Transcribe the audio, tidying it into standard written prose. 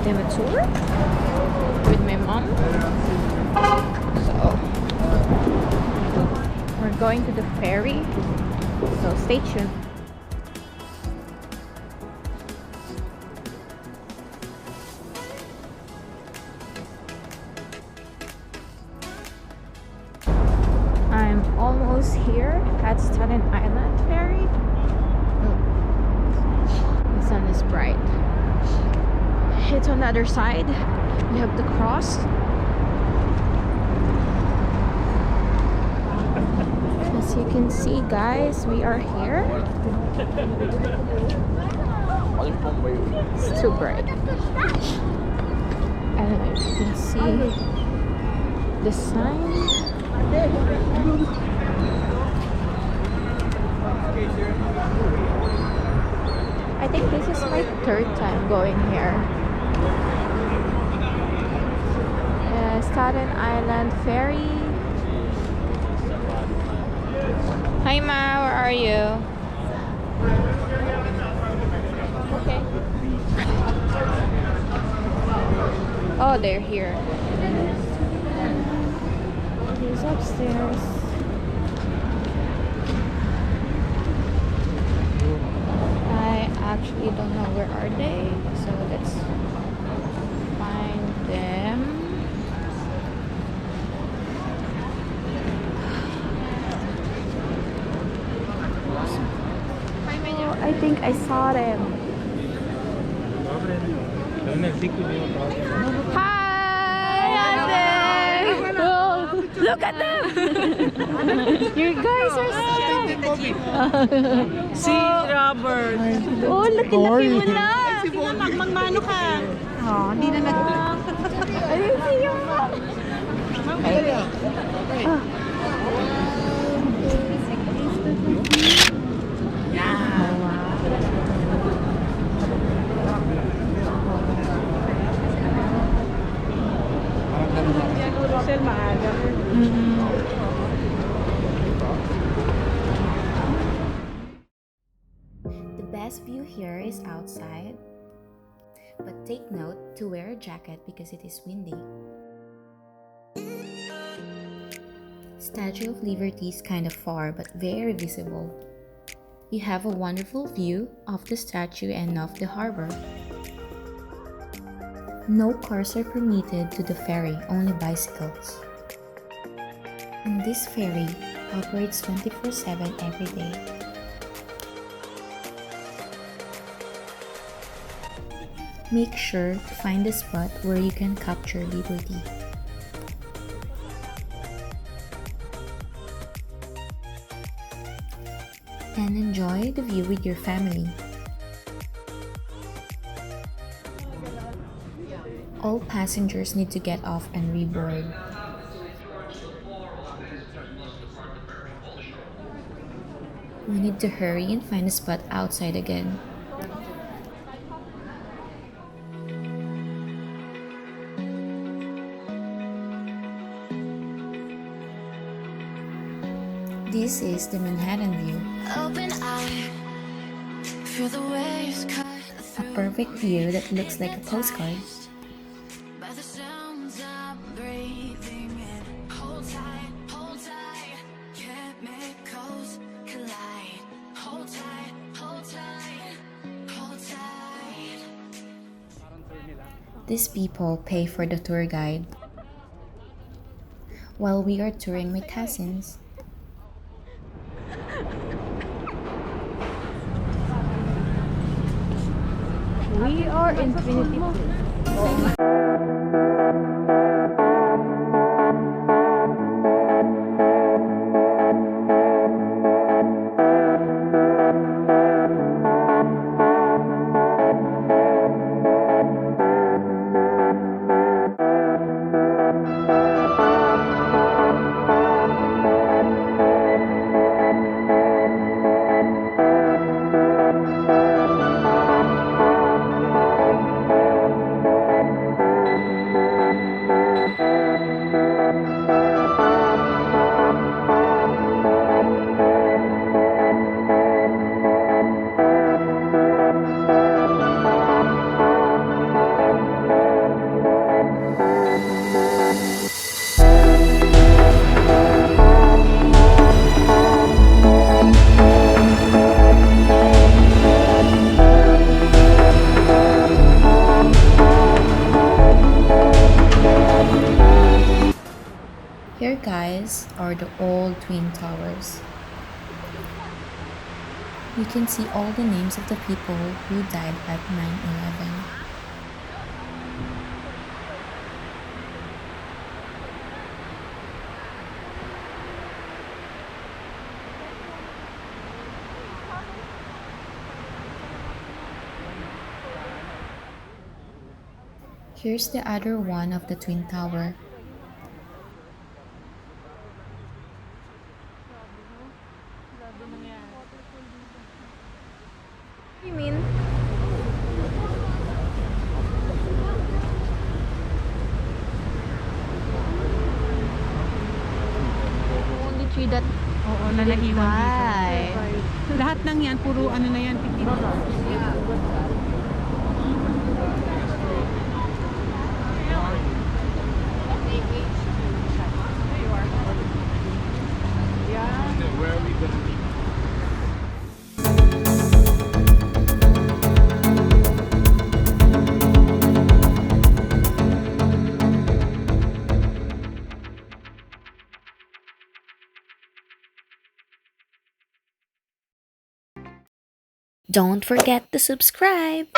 them a tour with my mom. So we're going to the ferry, so stay tuned. I'm almost here at Staten Island Ferry. The sun is bright. It's on the other side. We have to cross. As you can see, guys, we are here. It's too bright. And you can see the sign. I think this is my third time going here. Staten Island Ferry. Hi Ma, where are you? Okay. Oh, they're here. He's upstairs. I actually don't know where are they, so let's find them. I think I saw them. Hi, Ate! Look at them! You guys are so Si Robert. Oh, laki-laki mo na! Magmano ka? Oh, hindi na nag... I didn't see your mom! The best view here is outside, but take note to wear a jacket because it is windy. Statue of Liberty is kind of far but very visible. You have a wonderful view of the statue and of the harbor. No cars are permitted to the ferry, only bicycles. And this ferry operates 24/7 every day. Make sure to find a spot where you can capture Liberty. And enjoy the view with your family. All passengers need to get off and reboard. We need to hurry and find a spot outside again. This is the Manhattan view. Open eye, feel the waves cut A perfect view that looks like a postcard. by the sounds I'm breathing in. Hold tight, chemicals collide. Hold tight, hold tight, hold tight. These people pay for the tour guide. While we are touring my cousins, We are in Trinity Place. Here, guys, are the old Twin Towers. You can see all the names of the people who died at 9/11. Here's the other one of the Twin Tower. You mean? Only tree that Oo, na naiwan Why? dito. Lahat ng yan, puro ano na yan, pitin. Where are we gonna be? Don't forget to subscribe!